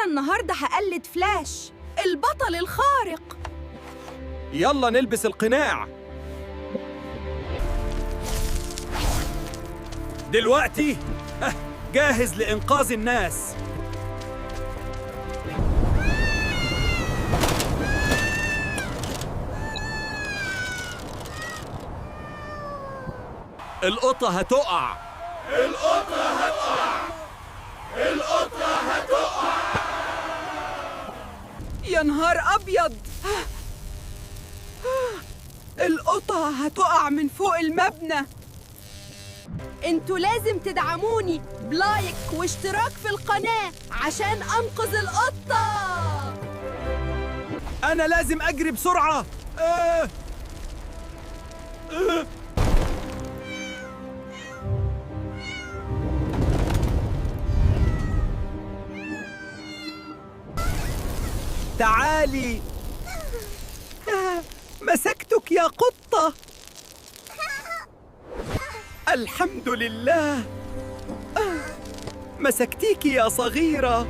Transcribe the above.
أنا النهاردة هقلد فلاش البطل الخارق. يلا نلبس القناع دلوقتي. جاهز لإنقاذ الناس. القطة هتقع. القطة هتقع. القطة هتقع. يا نهار أبيض، القطة هتقع من فوق المبنى. انتوا لازم تدعموني بلايك واشتراك في القناة عشان أنقذ القطة. أنا لازم أجري بسرعة. تعالي. مسكتك يا قطة. الحمد لله. مسكتيك يا صغيرة.